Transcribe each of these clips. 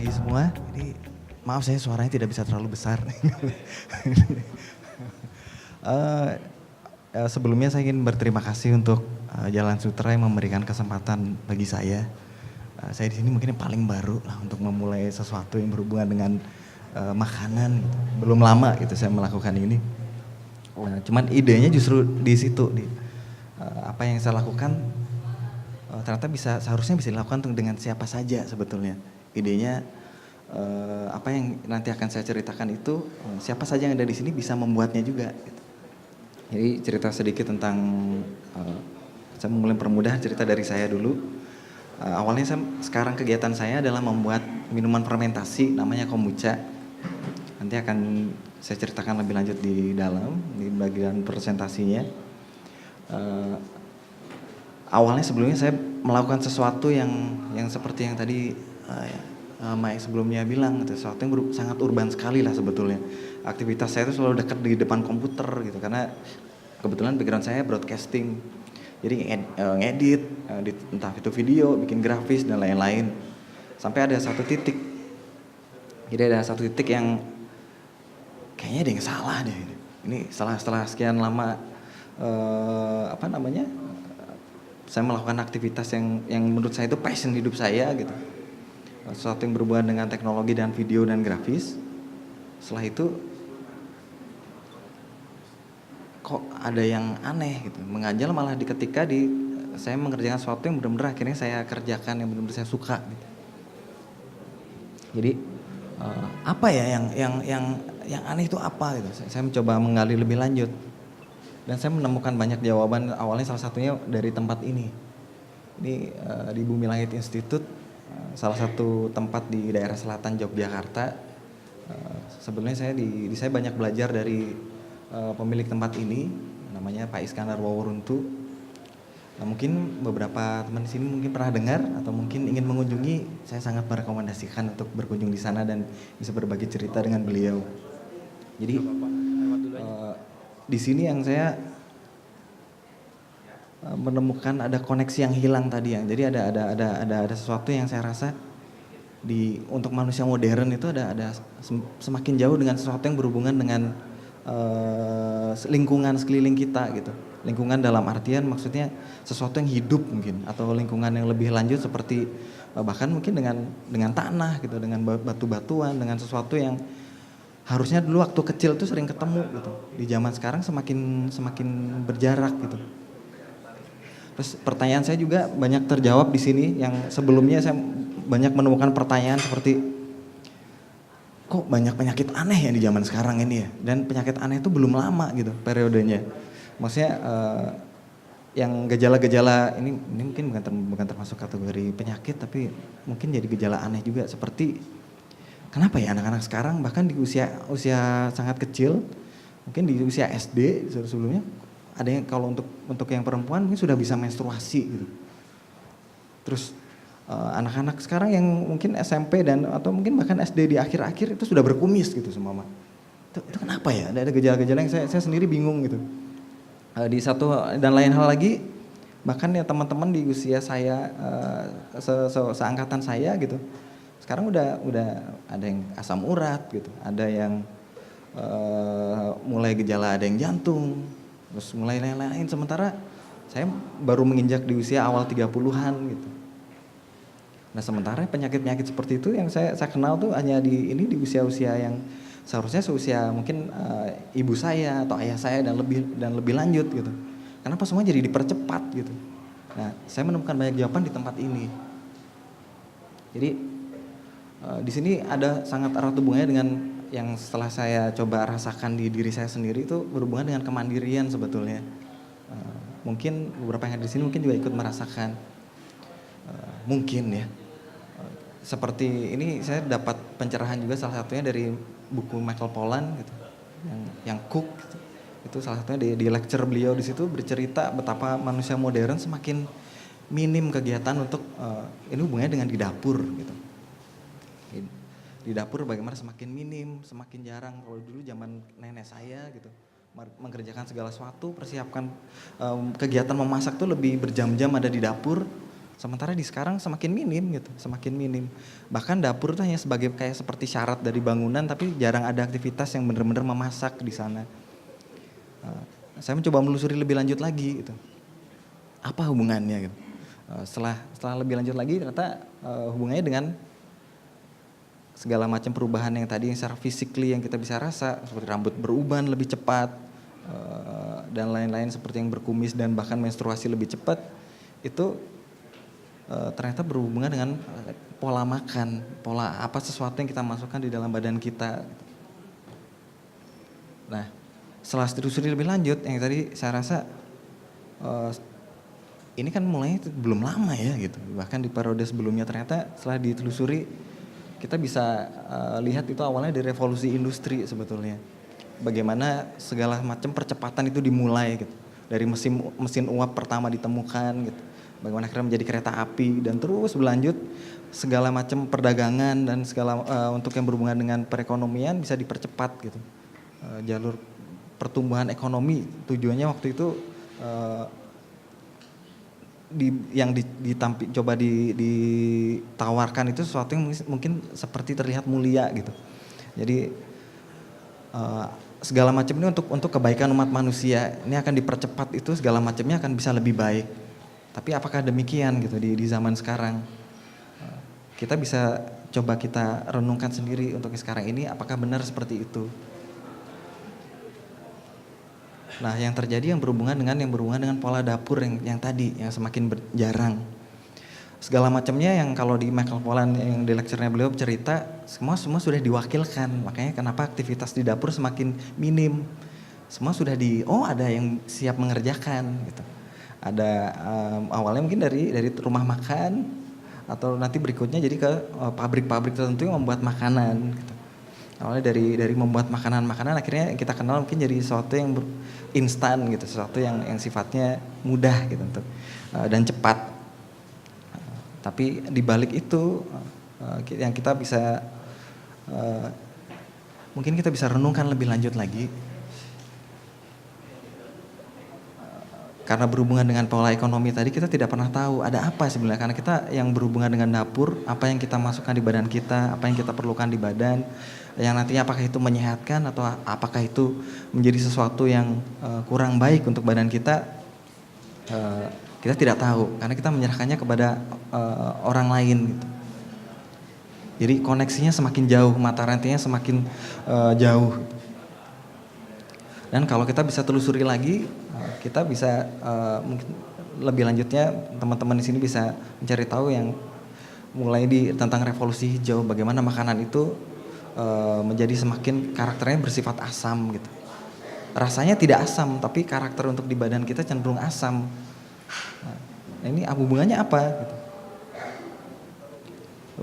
pagi semua. Ini maaf saya suaranya tidak bisa terlalu besar. Eh, Sebelumnya saya ingin berterima kasih untuk Jalan Sutra yang memberikan kesempatan bagi saya. Saya di sini mungkin yang paling baru lah untuk memulai sesuatu yang berhubungan dengan makanan. Gitu. Belum lama gitu saya melakukan ini. Cuman idenya justru di situ, apa yang saya lakukan ternyata seharusnya bisa dilakukan dengan siapa saja sebetulnya. Idenya apa yang nanti akan saya ceritakan itu siapa saja yang ada di sini bisa membuatnya juga. Gitu. Jadi cerita sedikit tentang saya mulai permudah cerita dari saya dulu. Awalnya sekarang kegiatan saya adalah membuat minuman fermentasi namanya kombucha. Nanti akan saya ceritakan lebih lanjut di dalam di bagian presentasinya. Awalnya sebelumnya saya melakukan sesuatu yang seperti yang tadi Mike sebelumnya bilang, gitu, sesuatu yang sangat urban sekali lah sebetulnya. Aktivitas saya itu selalu dekat di depan komputer gitu, karena kebetulan background saya broadcasting. Jadi ngedit, entah itu video, bikin grafis dan lain-lain. Sampai ada satu titik. Jadi ada satu titik yang kayaknya ada yang salah deh. Ini setelah sekian lama saya melakukan aktivitas yang menurut saya itu passion hidup saya gitu. Sesuatu yang berhubungan dengan teknologi dan video dan grafis. Setelah itu kok ada yang aneh gitu. Mengajal malah ketika saya mengerjakan sesuatu yang benar-benar akhirnya saya kerjakan, yang benar-benar saya suka gitu. Jadi apa ya yang aneh itu apa gitu. Saya mencoba menggali lebih lanjut. Dan saya menemukan banyak jawaban, awalnya salah satunya dari tempat ini. Ini di Bumi Langit Institute, salah satu tempat di daerah selatan Yogyakarta. Sebenarnya saya banyak belajar dari pemilik tempat ini, namanya Pak Iskandar Waworuntu. Mungkin beberapa teman di sini mungkin pernah dengar atau mungkin ingin mengunjungi, saya sangat merekomendasikan untuk berkunjung di sana dan bisa berbagi cerita dengan beliau. Jadi di sini yang saya menemukan ada koneksi yang hilang tadi ya. Jadi ada sesuatu yang saya rasa untuk manusia modern itu ada semakin jauh dengan sesuatu yang berhubungan dengan lingkungan sekeliling kita gitu. Lingkungan dalam artian maksudnya sesuatu yang hidup mungkin, atau lingkungan yang lebih lanjut seperti bahkan mungkin dengan tanah gitu, dengan batu-batuan, dengan sesuatu yang harusnya dulu waktu kecil tuh sering ketemu gitu. Di zaman sekarang semakin berjarak gitu. Terus pertanyaan saya juga banyak terjawab di sini, yang sebelumnya saya banyak menemukan pertanyaan seperti kok banyak penyakit aneh ya di zaman sekarang ini ya. Dan penyakit aneh itu belum lama gitu periodenya. Maksudnya yang gejala-gejala ini mungkin bukan termasuk kategori penyakit, tapi mungkin jadi gejala aneh juga seperti kenapa ya anak-anak sekarang bahkan di usia sangat kecil, mungkin di usia SD sebelumnya ada yang kalau untuk yang perempuan mungkin sudah bisa menstruasi gitu. Terus anak-anak sekarang yang mungkin SMP atau mungkin bahkan SD di akhir-akhir itu sudah berkumis gitu semua. Itu kenapa ya? Ada gejala-gejala yang saya sendiri bingung gitu. Di satu dan lain hal lagi, bahkan ya teman-teman di usia saya seangkatan saya gitu. Sekarang udah ada yang asam urat gitu, ada yang mulai gejala ada yang jantung, terus mulai lain-lain. Sementara saya baru menginjak di usia awal 30-an gitu. Nah sementara penyakit-penyakit seperti itu yang saya kenal tuh hanya di usia-usia yang seharusnya seusia mungkin ibu saya atau ayah saya dan lebih lanjut gitu. Kenapa semua jadi dipercepat gitu? Nah saya menemukan banyak jawaban di tempat ini. Jadi di sini ada sangat erat hubungannya dengan yang setelah saya coba rasakan di diri saya sendiri, itu berhubungan dengan kemandirian sebetulnya. Mungkin beberapa yang ada di sini mungkin juga ikut merasakan, mungkin ya. Seperti ini saya dapat pencerahan juga salah satunya dari buku Michael Pollan gitu, yang Cook gitu. Itu salah satunya di lecture beliau di situ bercerita betapa manusia modern semakin minim kegiatan untuk ini hubungannya dengan di dapur gitu. Di dapur bagaimana semakin minim, semakin jarang. Kalau dulu zaman nenek saya gitu, mengerjakan segala sesuatu, persiapkan kegiatan memasak tuh lebih berjam-jam ada di dapur. Sementara di sekarang semakin minim gitu, semakin minim. Bahkan dapur itu hanya sebagai kayak seperti syarat dari bangunan, tapi jarang ada aktivitas yang benar-benar memasak di sana. Saya mencoba menelusuri lebih lanjut lagi gitu. Apa hubungannya gitu. Setelah lebih lanjut lagi ternyata hubungannya dengan segala macam perubahan yang tadi yang secara physically yang kita bisa rasa, seperti rambut beruban lebih cepat, dan lain-lain seperti yang berkumis dan bahkan menstruasi lebih cepat, itu ternyata berhubungan dengan pola makan, pola apa sesuatu yang kita masukkan di dalam badan kita. Nah, setelah ditelusuri lebih lanjut, yang tadi saya rasa ini kan mulai belum lama ya gitu. Bahkan di periode sebelumnya ternyata setelah ditelusuri kita bisa lihat itu awalnya dari revolusi industri sebetulnya. Bagaimana segala macam percepatan itu dimulai gitu. Dari mesin uap pertama ditemukan gitu. Bagaimana akhirnya menjadi kereta api dan terus berlanjut segala macam perdagangan dan segala untuk yang berhubungan dengan perekonomian bisa dipercepat gitu. Jalur pertumbuhan ekonomi tujuannya waktu itu ditawarkan itu sesuatu yang mungkin seperti terlihat mulia gitu. Jadi segala macam ini untuk kebaikan umat manusia ini akan dipercepat, itu segala macamnya akan bisa lebih baik. Tapi apakah demikian gitu di zaman sekarang? Kita bisa coba kita renungkan sendiri untuk sekarang ini apakah benar seperti itu. Nah, yang terjadi yang berhubungan dengan pola dapur yang tadi yang semakin jarang. Segala macamnya yang kalau di Michael Pollan yang di lecture-nya beliau cerita semua sudah diwakilkan. Makanya kenapa aktivitas di dapur semakin minim. Semua sudah ada yang siap mengerjakan gitu. Ada awalnya mungkin dari rumah makan atau nanti berikutnya jadi ke pabrik-pabrik tertentu yang membuat makanan gitu. Awalnya dari membuat makanan-makanan akhirnya kita kenal mungkin jadi sesuatu yang instan gitu, sesuatu yang sifatnya mudah gitu dan cepat. Tapi di balik itu yang kita bisa mungkin kita bisa renungkan lebih lanjut lagi. Karena berhubungan dengan pola ekonomi tadi kita tidak pernah tahu ada apa sebenarnya, karena kita yang berhubungan dengan dapur, apa yang kita masukkan di badan kita, apa yang kita perlukan di badan, yang nantinya apakah itu menyehatkan atau apakah itu menjadi sesuatu yang kurang baik untuk badan kita, kita tidak tahu karena kita menyerahkannya kepada orang lain gitu. Jadi koneksinya semakin jauh, mata rantainya semakin jauh. Dan kalau kita bisa telusuri lagi, kita bisa mungkin lebih lanjutnya teman-teman di sini bisa mencari tahu yang mulai tentang revolusi hijau, bagaimana makanan itu menjadi semakin karakternya bersifat asam gitu. Rasanya tidak asam, tapi karakter untuk di badan kita cenderung asam. Nah, ini hubungannya apa? Gitu.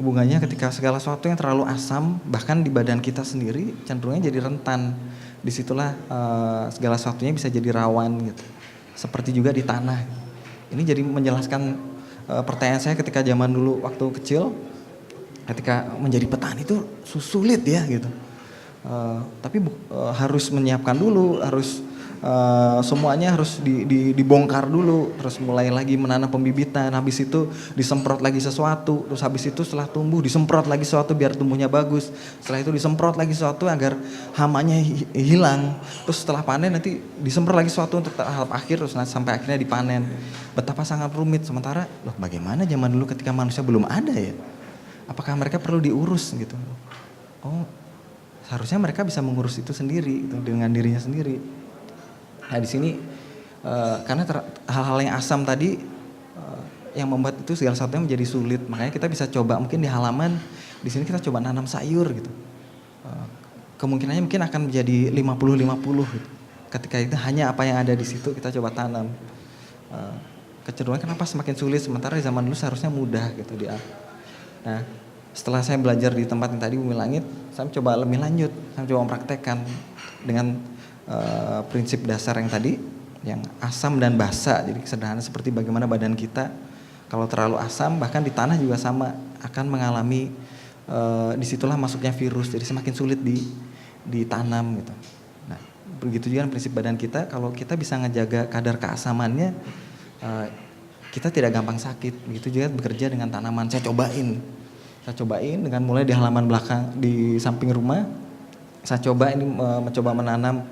Hubungannya ketika segala sesuatu yang terlalu asam, bahkan di badan kita sendiri cenderungnya jadi rentan. Disitulah segala sesuatunya bisa jadi rawan gitu. Seperti juga di tanah. Ini jadi menjelaskan pertanyaan saya ketika zaman dulu waktu kecil, ketika menjadi petani itu sulit ya gitu. Tapi harus menyiapkan dulu, harus semuanya harus dibongkar dulu, terus mulai lagi menanam pembibitan, habis itu disemprot lagi sesuatu, terus habis itu setelah tumbuh disemprot lagi sesuatu biar tumbuhnya bagus, setelah itu disemprot lagi sesuatu agar hamanya hilang, terus setelah panen nanti disemprot lagi sesuatu untuk tahap akhir, terus sampai akhirnya dipanen. Betapa sangat rumit, sementara loh bagaimana zaman dulu ketika manusia belum ada ya, apakah mereka perlu diurus gitu? Oh, seharusnya mereka bisa mengurus itu sendiri gitu, dengan dirinya sendiri. Nah di sini karena hal-hal yang asam tadi yang membuat itu segala sesuatunya menjadi sulit, makanya kita bisa coba mungkin di halaman di sini kita coba nanam sayur gitu. Kemungkinannya mungkin akan menjadi 50-50 gitu. Ketika itu hanya apa yang ada di situ kita coba tanam. Kecenderungan kenapa semakin sulit sementara di zaman dulu seharusnya mudah gitu dia. Nah setelah saya belajar di tempat yang tadi Bumi Langit, saya coba lebih lanjut, saya coba mempraktekkan dengan prinsip dasar yang tadi, yang asam dan basa. Jadi sederhana seperti bagaimana badan kita kalau terlalu asam, bahkan di tanah juga sama akan mengalami disitulah masuknya virus, jadi semakin sulit ditanam gitu. Nah begitu juga prinsip badan kita, kalau kita bisa ngejaga kadar keasamannya, kita tidak gampang sakit. Begitu juga bekerja dengan tanaman. Saya cobain dengan mulai di halaman belakang di samping rumah. Saya coba ini mencoba menanam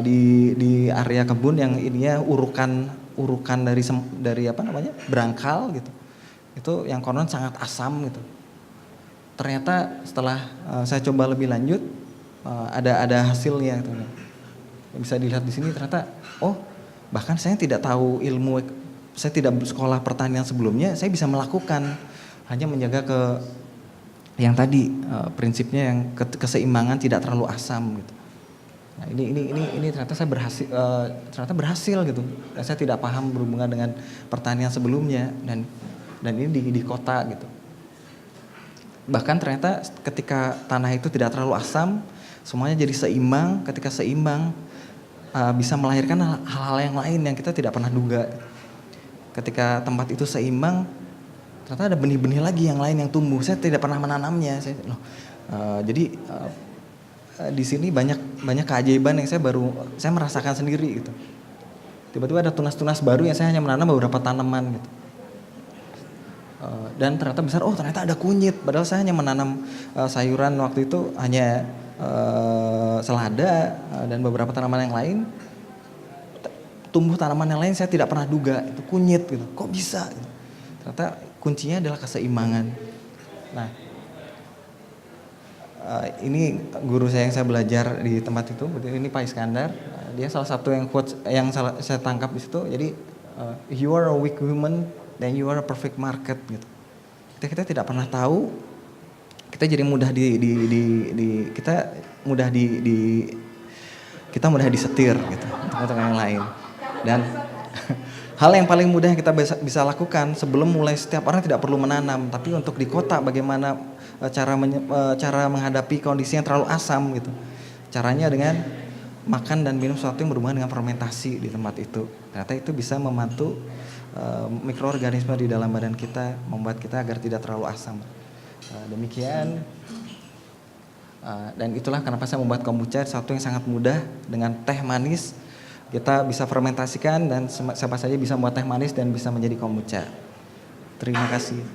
di area kebun yang ininya urukan dari apa namanya berangkal gitu. Itu yang konon sangat asam gitu. Ternyata setelah saya coba lebih lanjut ada hasilnya gitu. Bisa dilihat di sini ternyata bahkan saya tidak tahu ilmu, saya tidak sekolah pertanian sebelumnya, saya bisa melakukan hanya menjaga yang tadi prinsipnya yang keseimbangan tidak terlalu asam gitu. Nah, ini ternyata saya berhasil gitu. Dan saya tidak paham berhubungan dengan pertanian sebelumnya dan ini di kota gitu. Bahkan ternyata ketika tanah itu tidak terlalu asam, semuanya jadi seimbang. Ketika seimbang bisa melahirkan hal-hal yang lain yang kita tidak pernah duga. Ketika tempat itu seimbang, ternyata ada benih-benih lagi yang lain yang tumbuh. Saya tidak pernah menanamnya. Jadi di sini banyak keajaiban yang saya merasakan sendiri gitu. Tiba-tiba ada tunas-tunas baru yang saya hanya menanam beberapa tanaman gitu. Dan ternyata besar, ternyata ada kunyit. Padahal saya hanya menanam sayuran waktu itu hanya selada dan beberapa tanaman yang lain. Tumbuh tanaman yang lain saya tidak pernah duga itu kunyit gitu. Kok bisa? Gitu. Ternyata kuncinya adalah keseimbangan. Nah, ini guru saya yang saya belajar di tempat itu, ini Pak Iskandar. Dia salah satu yang quotes yang saya tangkap di situ. Jadi if you are a weak woman, then you are a perfect market gitu. Kita tidak pernah tahu, kita jadi mudah kita mudah disetir gitu untuk yang lain. Dan hal yang paling mudah yang kita bisa lakukan sebelum mulai, setiap orang tidak perlu menanam, tapi untuk di kota bagaimana cara menghadapi kondisi yang terlalu asam gitu. Caranya dengan makan dan minum sesuatu yang berhubungan dengan fermentasi di tempat itu. Ternyata itu bisa membantu mikroorganisme di dalam badan kita, membuat kita agar tidak terlalu asam. Demikian. Dan itulah kenapa saya membuat kombucha, satu yang sangat mudah dengan teh manis. Kita bisa fermentasikan dan siapa saja bisa membuat teh manis dan bisa menjadi kombucha. Terima kasih.